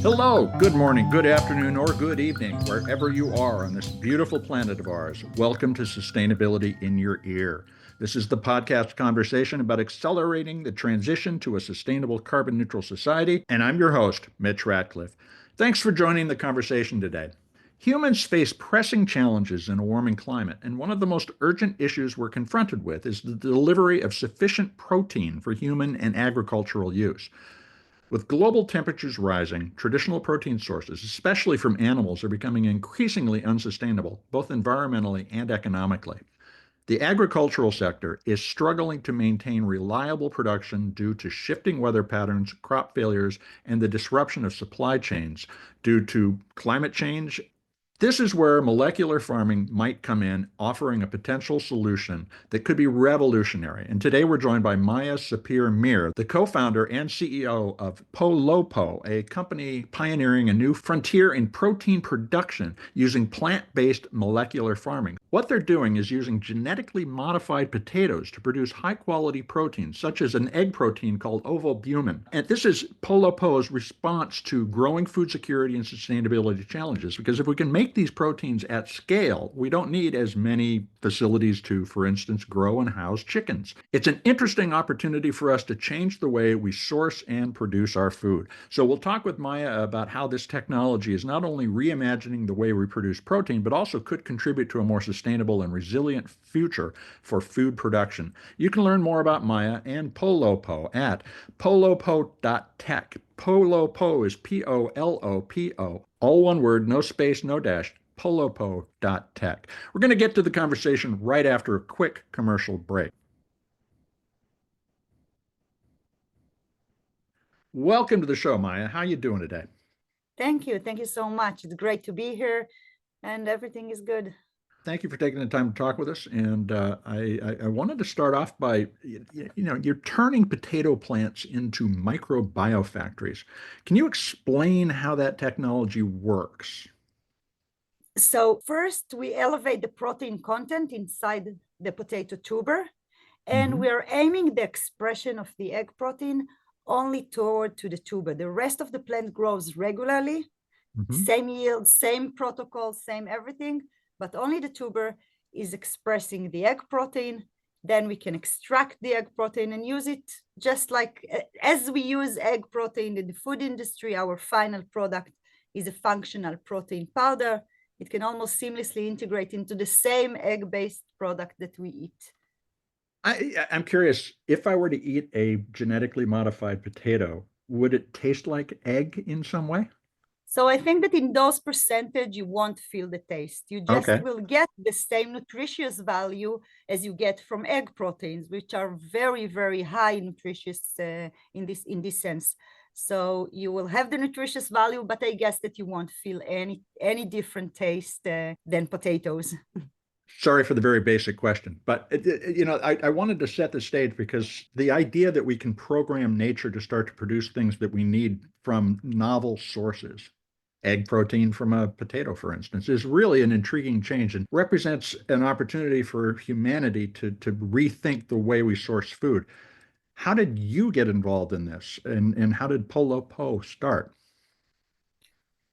Hello, good morning, good afternoon, or good evening, wherever you are on this beautiful planet of ours. Welcome to Sustainability in Your Ear. This is the podcast conversation about accelerating the transition to a sustainable carbon neutral society, and I'm your host, Mitch Ratcliffe. Thanks for joining the conversation today. Humans face pressing challenges in a warming climate, and one of the most urgent issues we're confronted with is the delivery of sufficient protein for human and agricultural use. With global temperatures rising, traditional protein sources, especially from animals, are becoming increasingly unsustainable, both environmentally and economically. The agricultural sector is struggling to maintain reliable production due to shifting weather patterns, crop failures, and the disruption of supply chains due to climate change. This is where molecular farming might come in, offering a potential solution that could be revolutionary. And today we're joined by Maya Sapir-Mir, the co-founder and CEO of PoLoPo, a company pioneering a new frontier in protein production using plant-based molecular farming. What they're doing is using genetically modified potatoes to produce high-quality proteins, such as an egg protein called ovalbumin. And this is PoLoPo's response to growing food security and sustainability challenges, because if we can make these proteins at scale, we don't need as many facilities to, for instance, grow and house chickens. It's an interesting opportunity for us to change the way we source and produce our food. So we'll talk with Maya about how this technology is not only reimagining the way we produce protein, but also could contribute to a more sustainable and resilient future for food production. You can learn more about Maya and PoLoPo at polopo.tech. PoLoPo is POLOPO, all one word, no space, no dash, polopo.tech. We're going to get to the conversation right after a quick commercial break. Welcome to the show, Maya. How are you doing today? Thank you. Thank you so much. It's great to be here and everything is good. Thank you for taking the time to talk with us. And I wanted to start off by, you're turning potato plants into microbiofactories. Can you explain how that technology works? So first, we elevate the protein content inside the potato tuber, and Mm-hmm. we are aiming the expression of the egg protein only toward to the tuber. The rest of the plant grows regularly, Mm-hmm. same yield, same protocol, same everything, but only the tuber is expressing the egg protein. Then we can extract the egg protein and use it just like as we use egg protein in the food industry. Our final product is a functional protein powder. It can almost seamlessly integrate into the same egg-based product that we eat. I'm curious, if I were to eat a genetically modified potato, would it taste like egg in some way? So I think that in those percentage, you won't feel the taste. You just Okay. will get the same nutritious value as you get from egg proteins, which are very, very high nutritious in this sense. So you will have the nutritious value, but I guess that you won't feel any different taste than potatoes. Sorry for the very basic question, but I wanted to set the stage because the idea that we can program nature to start to produce things that we need from novel sources, egg protein from a potato, for instance, is really an intriguing change and represents an opportunity for humanity to rethink the way we source food. How did you get involved in this, and how did PoLoPo start?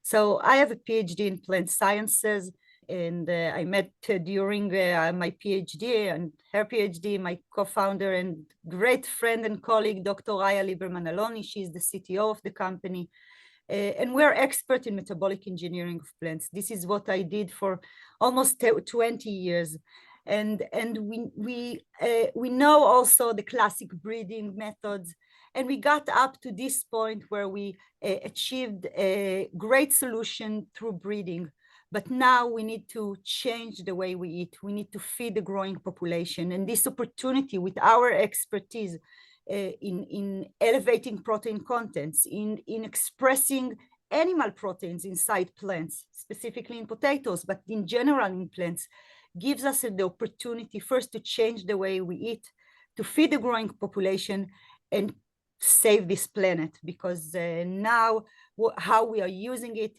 So I have a PhD in plant sciences, and I met during my PhD and her PhD, my co-founder and great friend and colleague, Dr. Raya Lieberman-Aloni. She's the CTO of the company. And we're expert in metabolic engineering of plants. This is what I did for almost 20 years. And we know also the classic breeding methods. And we got up to this point where we achieved a great solution through breeding. But now we need to change the way we eat. We need to feed the growing population. And this opportunity with our expertise in elevating protein contents, in expressing animal proteins inside plants, specifically in potatoes, but in general in plants, gives us the opportunity first to change the way we eat, to feed the growing population, and save this planet. Because now how we are using it,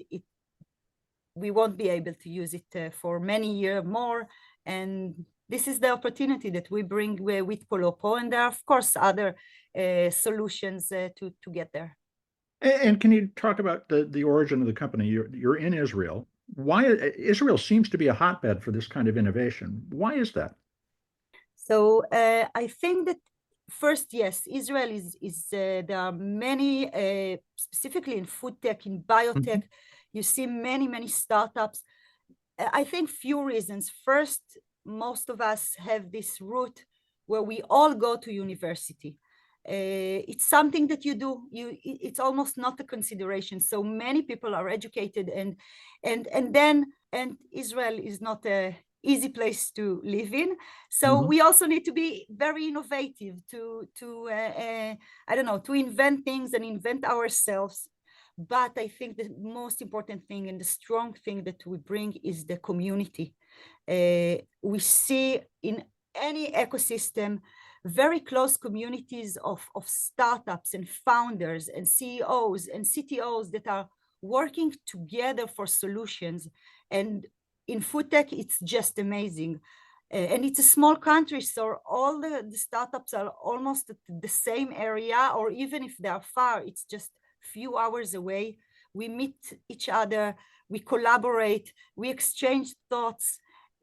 we won't be able to use it for many years more. And this is the opportunity that we bring with PoLoPo, and there are, of course, other solutions to get there. And can you talk about the origin of the company? You're in Israel. Why Israel seems to be a hotbed for this kind of innovation? Why is that? So I think that first, yes, Israel is there are many, specifically in food tech, in biotech, Mhm. you see many startups. I think few reasons. First, most of us have this route where we all go to university. It's something that you do. It's almost not a consideration. So many people are educated, and Israel is not a easy place to live in. So Mhm. we also need to be very innovative I don't know, to invent things and invent ourselves. But I think the most important thing and the strong thing that we bring is the community. We see in any ecosystem very close communities of startups and founders and CEOs and CTOs that are working together for solutions. And in food tech, it's just amazing. And it's a small country, so all the startups are almost at the same area, or even if they are far, it's just few hours away. We meet each other, we collaborate, we exchange thoughts.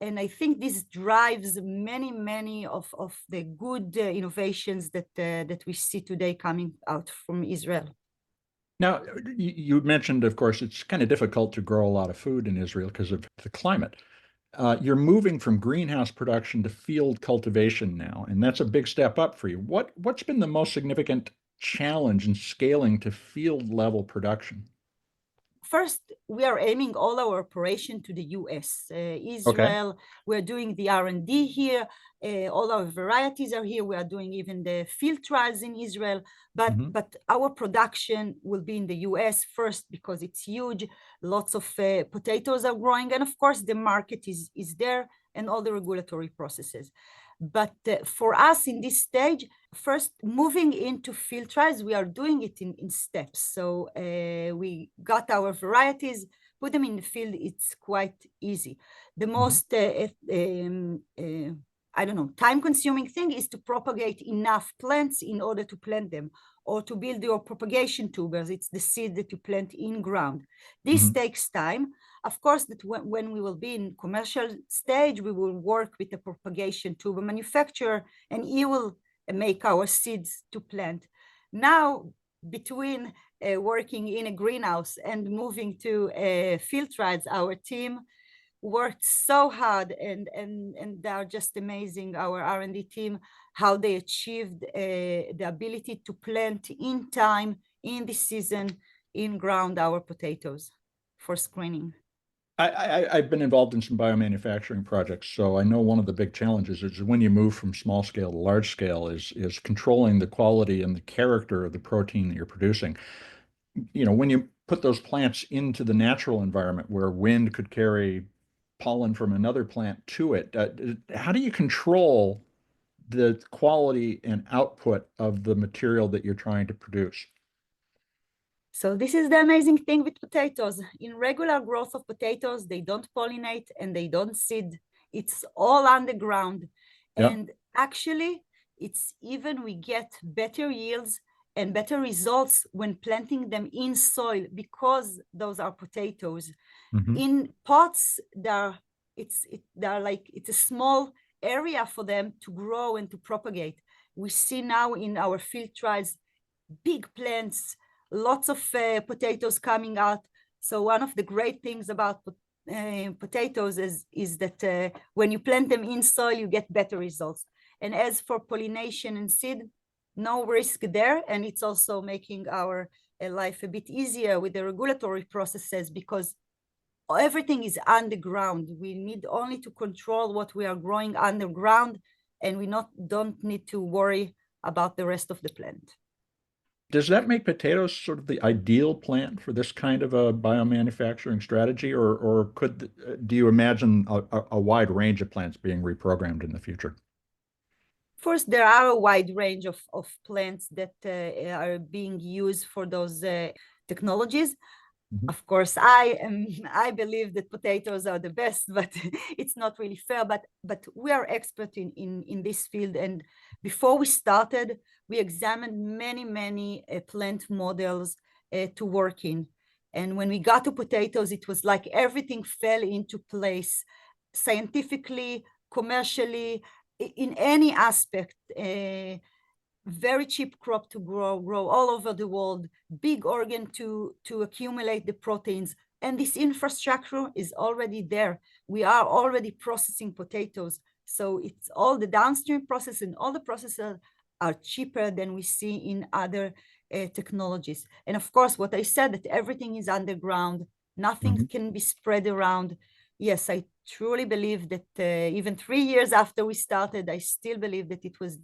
And I think this drives many of the good innovations that we see today coming out from Israel. Now, you mentioned, of course, it's kind of difficult to grow a lot of food in Israel because of the climate. You're moving from greenhouse production to field cultivation now, and that's a big step up for you. What's been the most significant challenge in scaling to field level production? First, we are aiming all our operation to the US. Okay. Israel, we're doing the R&D here. All our varieties are here. We are doing even the field trials in Israel. Hmm. But our production will be in the US first because it's huge. Lots of potatoes are growing. And of course, the market is there and all the regulatory processes. But for us in this stage, first moving into field trials, we are doing it in steps. So we got our varieties, put them in the field. It's quite easy. The Hmm. most I don't know, time consuming thing is to propagate enough plants in order to plant them, or to build your propagation tubers. It's the seed that you plant in ground. This Hmm. takes time. Of course, that when we will be in commercial stage, we will work with the propagation tuber manufacturer, and he will make our seeds to plant. Now, between working in a greenhouse and moving to field trials, our team worked so hard, and they are just amazing, our R&D team, how they achieved the ability to plant in time, in the season, in ground our potatoes for screening. I've been involved in some biomanufacturing projects, so I know one of the big challenges is when you move from small scale to large scale is controlling the quality and the character of the protein that you're producing. When you put those plants into the natural environment where wind could carry pollen from another plant to it, how do you control the quality and output of the material that you're trying to produce? So this is the amazing thing with potatoes. In regular growth of potatoes, they don't pollinate and they don't seed. It's all underground. Yeah. And actually, it's even we get better yields and better results when planting them in soil, because those are potatoes. Hmm. In pots, it's a small area for them to grow and to propagate. We see now in our field trials big plants, lots of potatoes coming out. So one of the great things about potatoes is that when you plant them in soil, you get better results. And as for pollination and seed, no risk there. And it's also making our life a bit easier with the regulatory processes, because everything is underground. We need only to control what we are growing underground, and we don't need to worry about the rest of the plant. Does that make potatoes sort of the ideal plant for this kind of a biomanufacturing strategy, or do you imagine a wide range of plants being reprogrammed in the future? First, there are a wide range of plants that are being used for those technologies. Mhm. Of course, I believe that potatoes are the best, but it's not really fair. But we are expert in this field, and before we started, we examined many plant models to work in. And when we got to potatoes, it was like everything fell into place scientifically, commercially, in any aspect. Very cheap crop to grow all over the world, big organ to accumulate the proteins. And this infrastructure is already there. We are already processing potatoes. So it's all the downstream process and all the processes are cheaper than we see in other technologies. And of course, what I said, that everything is underground, nothing can be spread around. Yes, I truly believe that even 3 years after we started, I still believe that it was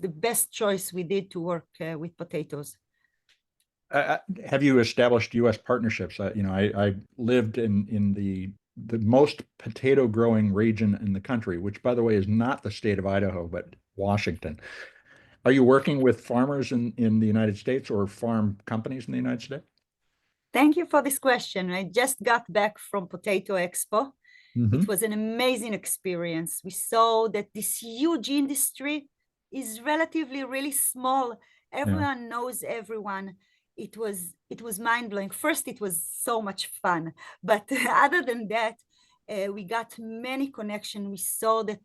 the best choice we did to work with potatoes. Have you established U.S. partnerships? I lived in the most potato growing region in the country, which, by the way, is not the state of Idaho, but Washington. Are you working with farmers in the United States or farm companies in the United States? Thank you for this question. I just got back from Potato Expo. It was an amazing experience. We saw that this huge industry is relatively really small. Everyone knows everyone. It was mind-blowing. First, it was so much fun. But other than that, we got many connections. We saw that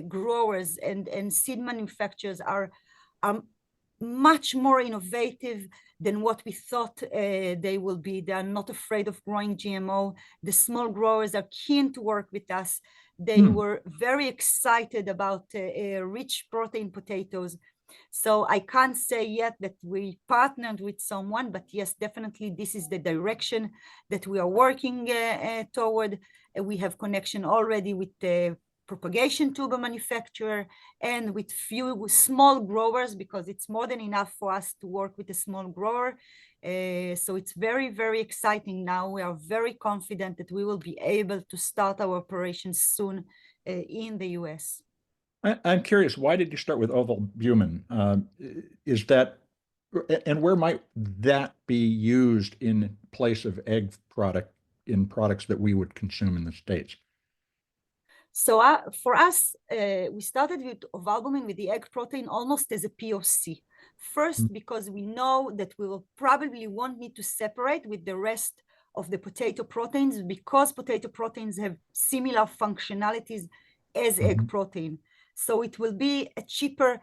growers and seed manufacturers are much more innovative than what we thought they will be. They are not afraid of growing GMO. The small growers are keen to work with us. They were very excited about rich protein potatoes. So I can't say yet that we partnered with someone, but yes, definitely this is the direction that we are working toward. We have connection already with the propagation tuber manufacturer and with few small growers, because it's more than enough for us to work with a small grower. So it's very, very exciting now. We are very confident that we will be able to start our operations soon in the US. I'm curious, why did you start with ovalbumin? Is that, and where might that be used in place of egg product in products that we would consume in the States? So for us, we started with ovalbumin with the egg protein almost as a POC. First, because we know that we will probably won't need to separate with the rest of the potato proteins, because potato proteins have similar functionalities as egg protein. So it will be a cheaper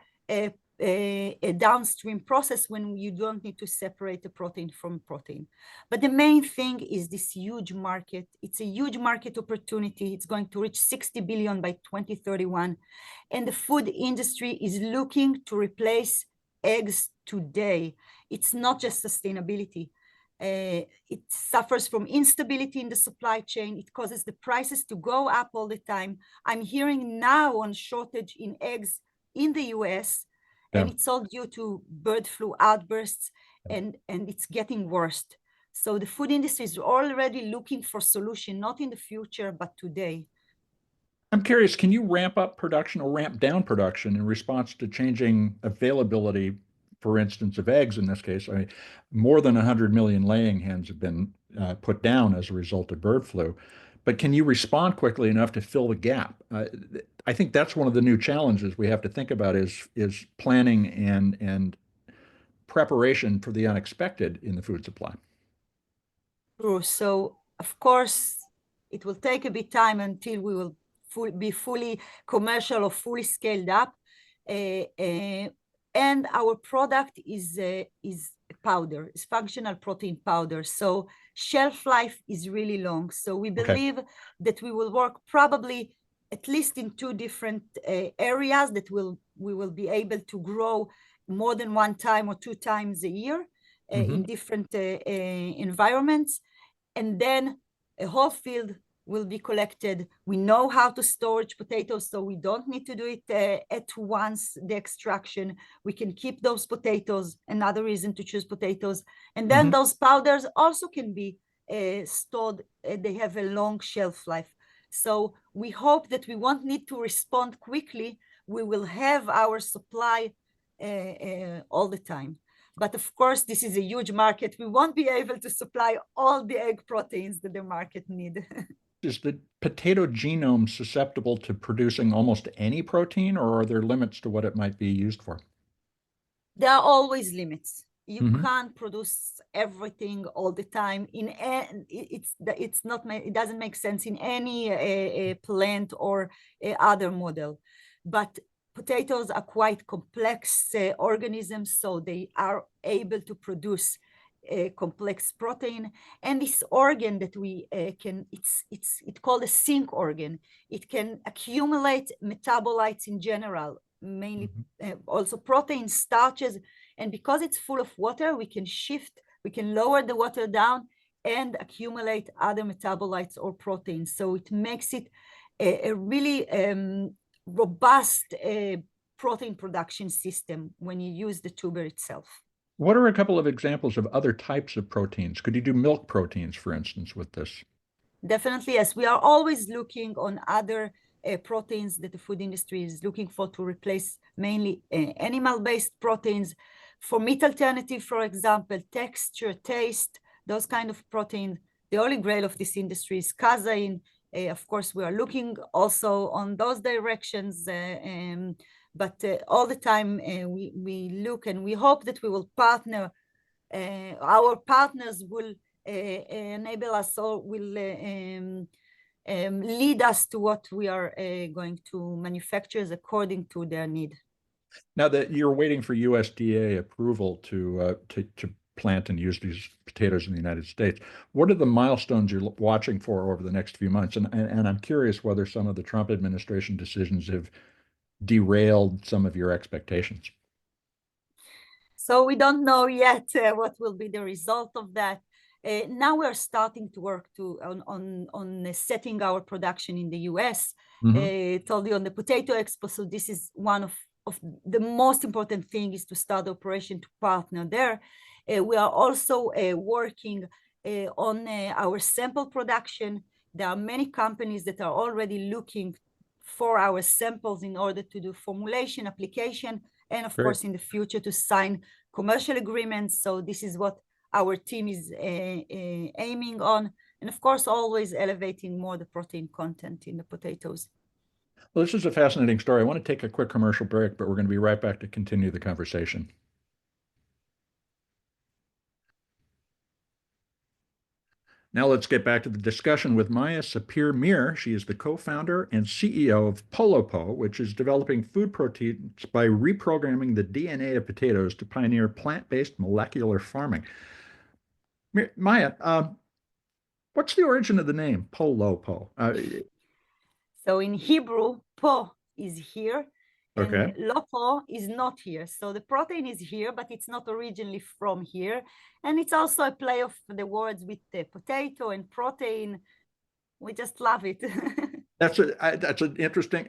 a downstream process when you don't need to separate the protein from protein. But the main thing is this huge market. It's a huge market opportunity. It's going to reach 60 billion by 2031. And the food industry is looking to replace eggs today. It's not just sustainability. It suffers from instability in the supply chain. It causes the prices to go up all the time. I'm hearing now on shortage in eggs in the US, and it's all due to bird flu outbursts, and it's getting worse. So the food industry is already looking for solution, not in the future, but today. I'm curious, can you ramp up production or ramp down production in response to changing availability, for instance, of eggs in this case? I mean, more than 100 million laying hens have been put down as a result of bird flu. But can you respond quickly enough to fill the gap? I think that's one of the new challenges we have to think about is planning and preparation for the unexpected in the food supply. True. So, of course, it will take a bit time until we will be fully commercial or fully scaled up. And our product is powder, is functional protein powder. So shelf life is really long. So we believe that we will work probably at least in 2 different areas that we will be able to grow more than 1 time or 2 times a year in different environments. And then a whole field will be collected. We know how to storage potatoes, so we don't need to do it at once, the extraction. We can keep those potatoes, another reason to choose potatoes. And then those powders also can be stored. They have a long shelf life. So we hope that we won't need to respond quickly. We will have our supply all the time. But of course, this is a huge market. We won't be able to supply all the egg proteins that the market need. Is the potato genome susceptible to producing almost any protein, or are there limits to what it might be used for? There are always limits. You can't produce everything all the time. It doesn't make sense in any plant or other model. But potatoes are quite complex organisms, so they are able to produce a complex protein. And this organ that we it's called a sink organ. It can accumulate metabolites in general, mainly also protein, starches. And because it's full of water, we can lower the water down and accumulate other metabolites or proteins. So it makes it a really robust protein production system when you use the tuber itself. What are a couple of examples of other types of proteins? Could you do milk proteins, for instance, with this? Definitely, yes. We are always looking on other proteins that the food industry is looking for to replace mainly animal-based proteins. For meat alternative, for example, texture, taste, those kind of proteins. The holy grail of this industry is casein. Of course, we are looking also on those directions, but all the time we look and we hope that we will partner. Our partners will enable us or will lead us to what we are going to manufacture according to their need. Now that you're waiting for USDA approval to plant and use these potatoes in the United States, what are the milestones you're watching for over the next few months? And I'm curious whether some of the Trump administration decisions have derailed some of your expectations. So we don't know yet what will be the result of that. Now we're starting to work on setting our production in the US. Told you on the Potato Expo, so this is one of the most important thing is to start the operation to partner there. We are also working on our sample production. There are many companies that are already looking for our samples in order to do formulation, application, and of course in the future to sign commercial agreements. So this is what our team is aiming on. And of course, always elevating more the protein content in the potatoes. Well, this is a fascinating story. I want to take a quick commercial break, but we're going to be right back to continue the conversation. Now let's get back to the discussion with Maya Sapir-Mir. She is the co-founder and CEO of PoLoPo, which is developing food proteins by reprogramming the DNA of potatoes to pioneer plant-based molecular farming. Maya, what's the origin of the name PoLoPo? So in Hebrew, po is here, and okay. lopo is not here. So the protein is here, but it's not originally from here. And it's also a play of the words with the potato and protein. We just love it. That's an interesting.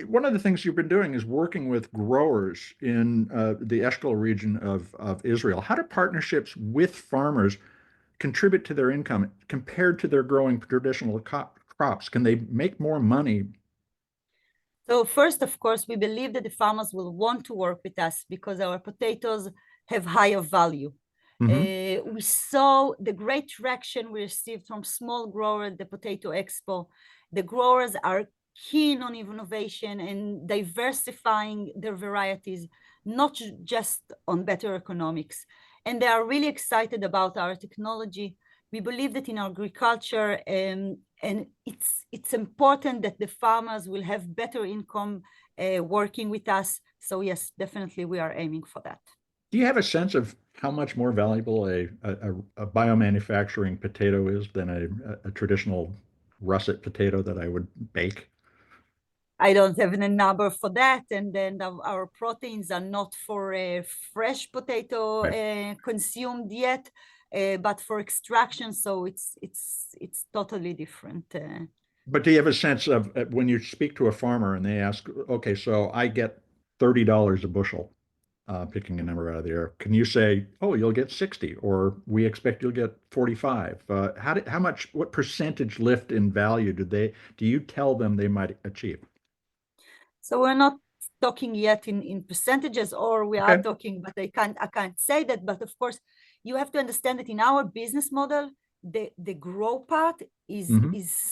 One of the things you've been doing is working with growers in the Eshkol region of Israel. How do partnerships with farmers contribute to their income compared to their growing traditional crops? Can they make more money? So first, of course, we believe that the farmers will want to work with us because our potatoes have higher value. We saw the great traction we received from small growers at the Potato Expo. The growers are keen on innovation and diversifying their varieties, not just on better economics. And they are really excited about our technology. We believe that in agriculture, and it's important that the farmers will have better income working with us. So yes, definitely we are aiming for that. Do you have a sense of how much more valuable a biomanufacturing potato is than a traditional russet potato that I would bake? I don't have a number for that. And then our proteins are not for a fresh potato consumed yet, but for extraction. So it's totally different. But do you have a sense of when you speak to a farmer and they ask, okay, so I get $30 a bushel, picking a number out of the air. Can you say, oh, you'll get 60, or we expect you'll get 45? What percentage lift in value do you tell them they might achieve? So we're not talking yet in percentages, or we are talking, but I can't say that. But of course, you have to understand that in our business model, the grow part is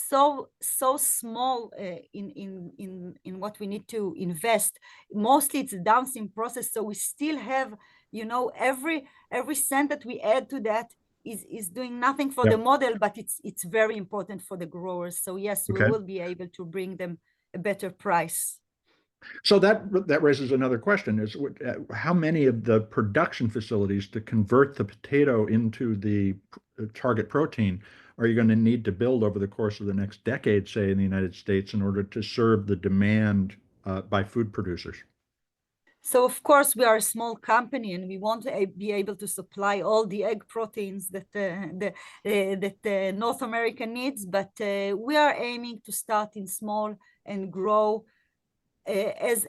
so small in what we need to invest. Mostly it's a downstream process, so we still have every cent that we add to that is doing nothing for the Yep. model, but it's very important for the growers. So yes, we Okay. will be able to bring them a better price. So that raises another question: is how many of the production facilities to convert the potato into the target protein are you going to need to build over the course of the next decade, say in the United States, in order to serve the demand by food producers? So of course we are a small company and we want to be able to supply all the egg proteins that North America needs, but we are aiming to start in small and grow as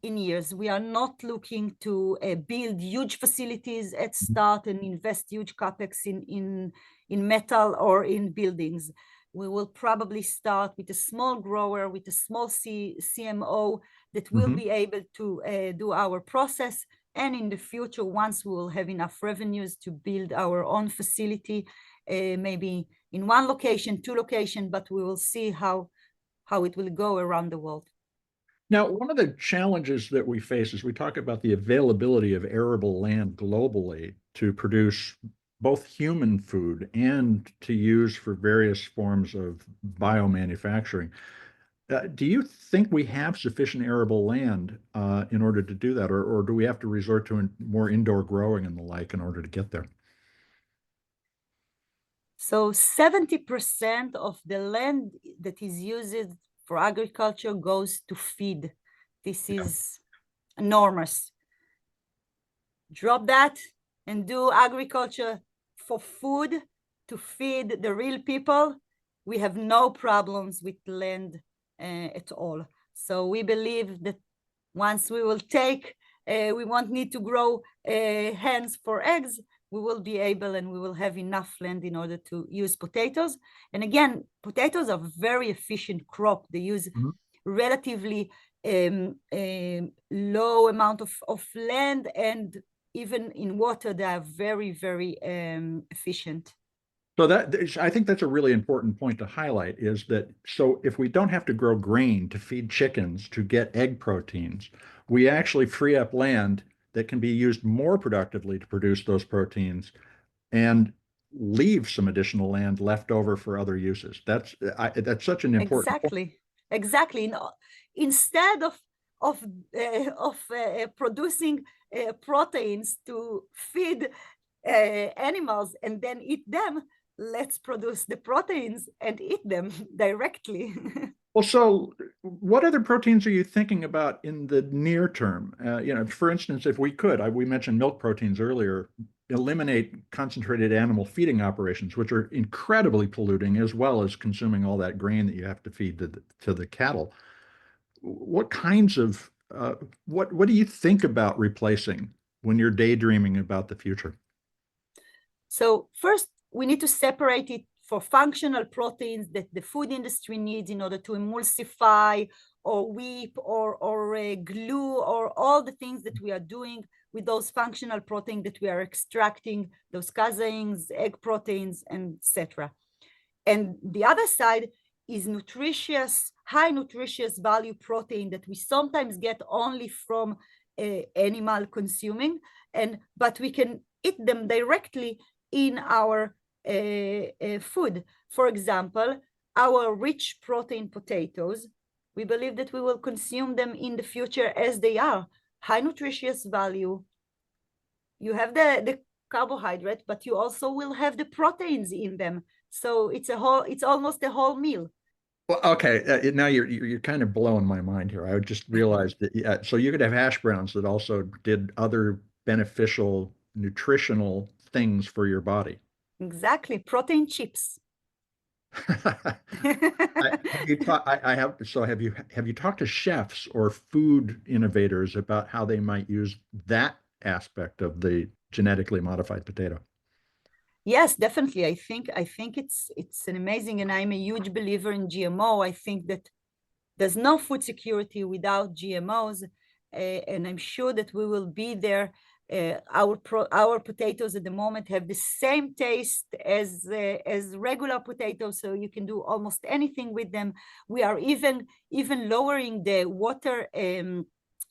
in years. We are not looking to build huge facilities at start and invest huge capex in metal or in buildings. We will probably start with a small grower, with a small CMO that will be able to do our process. And in the future, once we will have enough revenues to build our own facility, maybe in one location, two locations, but we will see how it will go around the world. Now, one of the challenges that we face is we talk about the availability of arable land globally to produce both human food and to use for various forms of biomanufacturing. Do you think we have sufficient arable land in order to do that, or do we have to resort to more indoor growing and the like in order to get there? So 70% of the land that is used for agriculture goes to feed. This is enormous. Drop that and do agriculture for food to feed the real people. We have no problems with land at all. So we believe that once we will take, we won't need to grow hens for eggs. We will be able and we will have enough land in order to use potatoes. And again, potatoes are very efficient crop. They use relatively low amount of land, and even in water, they are very, very efficient. So I think that's a really important point to highlight is that so if we don't have to grow grain to feed chickens to get egg proteins, we actually free up land that can be used more productively to produce those proteins and leave some additional land left over for other uses. That's such an important point. Exactly. Instead of producing proteins to feed animals and then eat them, let's produce the proteins and eat them directly. Well, so what other proteins are you thinking about in the near term? For instance, if we could, we mentioned milk proteins earlier, eliminate concentrated animal feeding operations, which are incredibly polluting, as well as consuming all that grain that you have to feed to the cattle. What kinds of what do you think about replacing when you're daydreaming about the future? So first, we need to separate it for functional proteins that the food industry needs in order to emulsify or whip or glue or all the things that we are doing with those functional proteins that we are extracting, those caseins, egg proteins, and etc. And the other side is nutritious, high nutritious value protein that we sometimes get only from animal consuming, but we can eat them directly in our food. For example, our rich protein potatoes, we believe that we will consume them in the future as they are, high nutritious value. You have the carbohydrate, but you also will have the proteins in them. So it's almost a whole meal. Well, okay, now you're kind of blowing my mind here. I just realized that so you could have hash browns that also did other beneficial nutritional things for your body. Exactly, protein chips. Have you talked to chefs or food innovators about how they might use that aspect of the genetically modified potato? Yes, definitely. I think it's an amazing, and I'm a huge believer in GMO. I think that there's no food security without GMOs, and I'm sure that we will be there. Our potatoes at the moment have the same taste as regular potatoes, so you can do almost anything with them. We are even lowering the water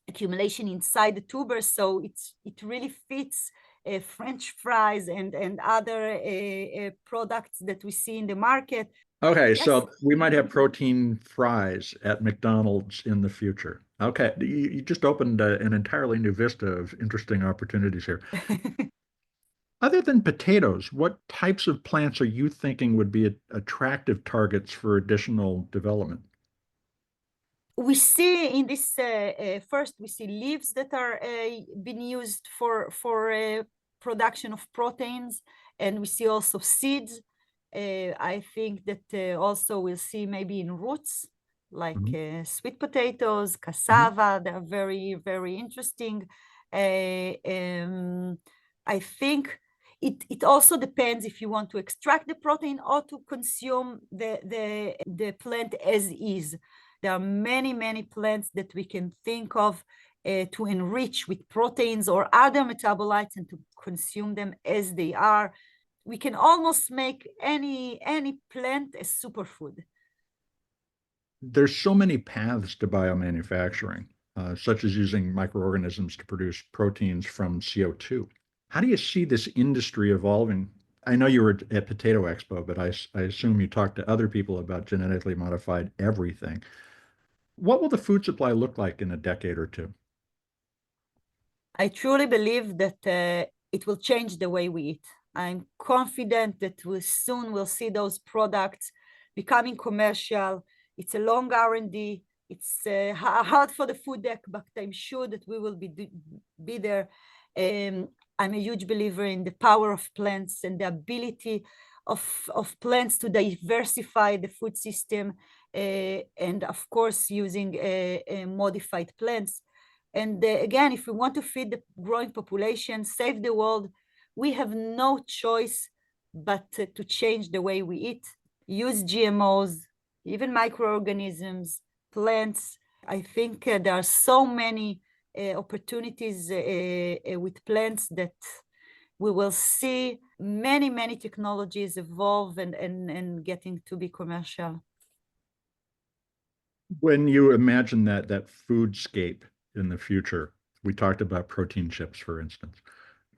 accumulation inside the tuber, so it really fits French fries and other products that we see in the market. Okay, Yes. so we might have protein fries at McDonald's in the future. Okay, you just opened an entirely new vista of interesting opportunities here. Other than potatoes, what types of plants are you thinking would be attractive targets for additional development? We see in this first we see leaves that are being used for production of proteins, and we see also seeds. I think that also we'll see maybe in roots like Mhm, sweet potatoes, mhm. cassava. They're very, very interesting. I think it also depends if you want to extract the protein or to consume the plant as is. There are many, many plants that we can think of to enrich with proteins or other metabolites and to consume them as they are. We can almost make any plant a superfood. There's so many paths to biomanufacturing, such as using microorganisms to produce proteins from CO2. How do you see this industry evolving? I know you were at Potato Expo, but I assume you talked to other people about genetically modified everything. What will the food supply look like in a decade or two? I truly believe that it will change the way we eat. I'm confident that we soon will see those products becoming commercial. It's a long R&D. It's hard for the food deck, but I'm sure that we will be there. I'm a huge believer in the power of plants and the ability of plants to diversify the food system, and of course using modified plants. And again, if we want to feed the growing population, save the world, we have no choice but to change the way we eat, use GMOs, even microorganisms, plants. I think there are so many opportunities with plants that we will see many, many technologies evolve and getting to be commercial. When you imagine that foodscape in the future, we talked about protein chips, for instance.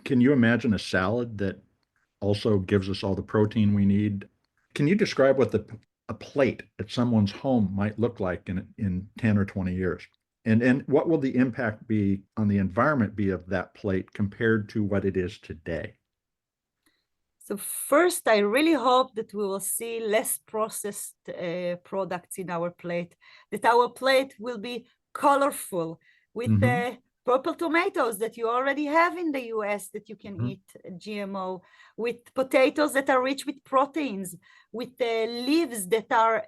Can you imagine a salad that also gives us all the protein we need? Can you describe what a plate at someone's home might look like in 10 or 20 years? And what will the impact be on the environment be of that plate compared to what it is today? So first, I really hope that we will see less processed products in our plate, that our plate will be colorful with Hmm. purple tomatoes that you already have in the US that you can Hmm. eat GMO, with potatoes that are rich with proteins, with leaves that are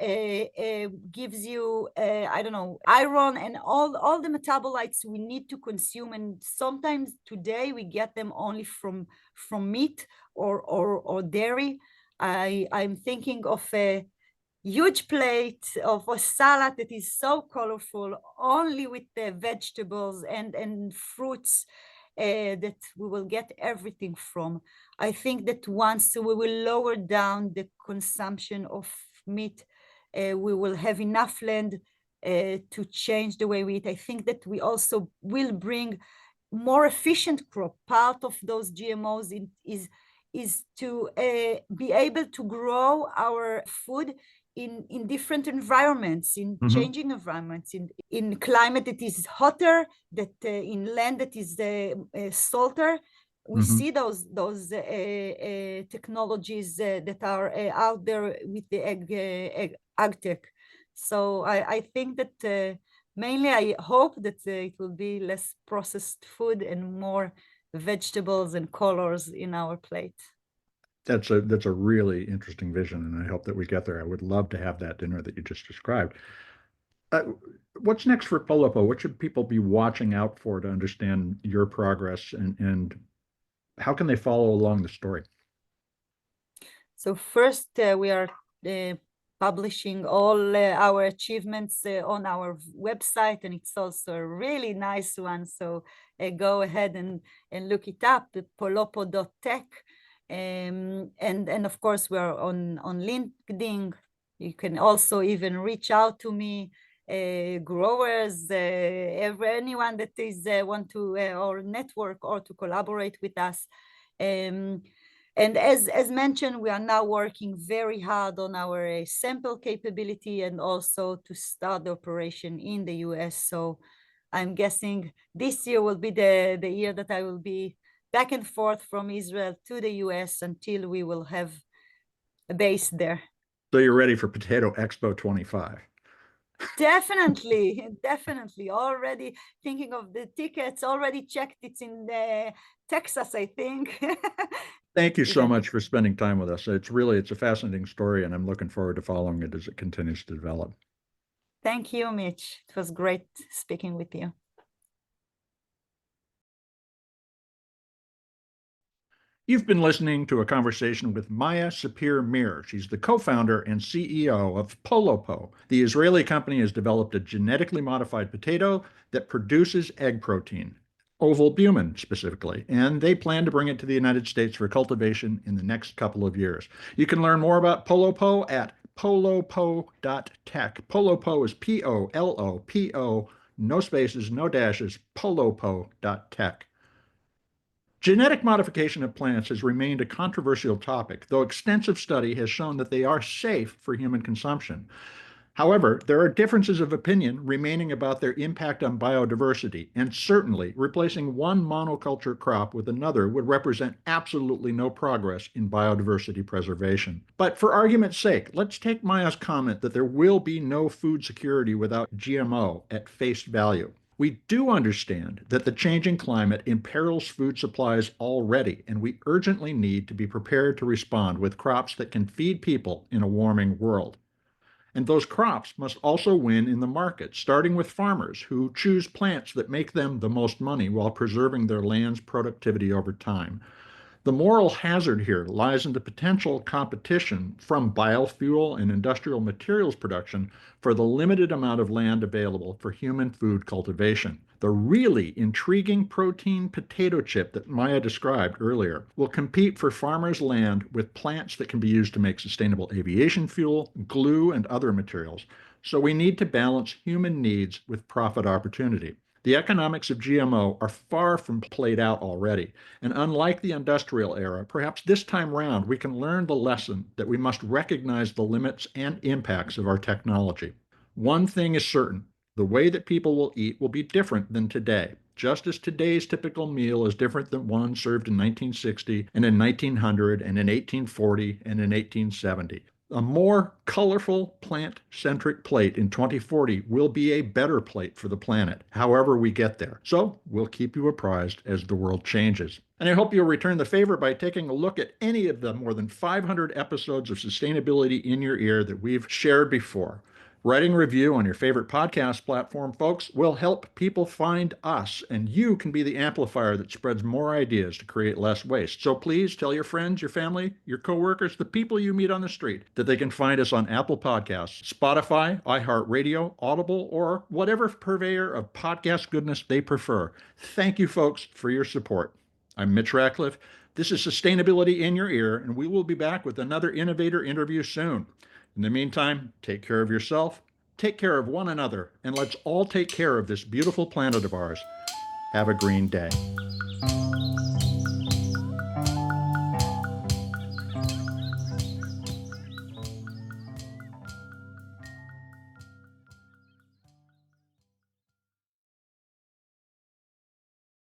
gives you, I don't know, iron and all the metabolites we need to consume. And sometimes today we get them only from meat or dairy. I'm thinking of a huge plate of a salad that is so colorful, only with the vegetables and fruits that we will get everything from. I think that once we will lower down the consumption of meat, we will have enough land to change the way we eat. I think that we also will bring more efficient crop. Part of those GMOs is to be able to grow our food in different environments, in Hmm. changing environments, in climate that is hotter, that in land that is salter. We Hmm. see those technologies that are out there with the ag tech. So I think that mainly I hope that it will be less processed food and more vegetables and colors in our plate. That's a really interesting vision, and I hope that we get there. I would love to have that dinner that you just described. Uh, what's next for PoLoPo? What should people be watching out for to understand your progress, and how can they follow along the story? So first, we are uh, publishing all our achievements on our website, and it's also a really nice one. So go ahead and look it up, polopo.tech. And of course, we're on LinkedIn. You can also even reach out to me growers, anyone that is want to or network or to collaborate with us. And as mentioned, we are now working very hard on our sample capability and also to start the operation in the US. So I'm guessing this year will be the year that I will be back and forth from Israel to the US until we will have a base there. So you're ready for Potato Expo 25. Definitely, definitely. Already thinking of the tickets, already checked. It's in Texas, I think. Thank you so Even. much for spending time with us. It's a fascinating story, and I'm looking forward to following it as it continues to develop. Thank you, Mitch. It was great speaking with you. You've been listening to a conversation with Maya Sapir-Mir. She's the co-founder and CEO of PoLoPo. The Israeli company has developed a genetically modified potato that produces egg protein, ovalbumin specifically, and they plan to bring it to the United States for cultivation in the next couple of years. You can learn more about PoLoPo at PoLoPo.tech. PoLoPo is PoLoPo, no spaces, no dashes, PoLoPo.tech. Genetic modification of plants has remained a controversial topic, though extensive study has shown that they are safe for human consumption. However, there are differences of opinion remaining about their impact on biodiversity, and certainly replacing one monoculture crop with another would represent absolutely no progress in biodiversity preservation. But for argument's sake, let's take Maya's comment that there will be no food security without GMO at face value. We do understand that the changing climate imperils food supplies already, and we urgently need to be prepared to respond with crops that can feed people in a warming world. And those crops must also win in the market, starting with farmers who choose plants that make them the most money while preserving their land's productivity over time. The moral hazard here lies in the potential competition from biofuel and industrial materials production for the limited amount of land available for human food cultivation. The really intriguing protein potato chip that Maya described earlier will compete for farmers' land with plants that can be used to make sustainable aviation fuel, glue, and other materials. So we need to balance human needs with profit opportunity. The economics of GMO are far from played out already, and unlike the industrial era, perhaps this time round we can learn the lesson that we must recognize the limits and impacts of our technology. One thing is certain, the way that people will eat will be different than today, just as today's typical meal is different than one served in 1960 and in 1900 and in 1840 and in 1870. A more colorful plant-centric plate in 2040 will be a better plate for the planet, however we get there. So we'll keep you apprised as the world changes. And I hope you'll return the favor by taking a look at any of the more than 500 episodes of Sustainability in Your Ear that we've shared before. Writing a review on your favorite podcast platform, folks, will help people find us, and you can be the amplifier that spreads more ideas to create less waste. So please tell your friends, your family, your coworkers, the people you meet on the street that they can find us on Apple Podcasts, Spotify, iHeartRadio, Audible, or whatever purveyor of podcast goodness they prefer. Thank you, folks, for your support. I'm Mitch Ratcliffe. This is Sustainability in Your Ear, and we will be back with another innovator interview soon. In the meantime, take care of yourself, take care of one another, and let's all take care of this beautiful planet of ours. Have a green day.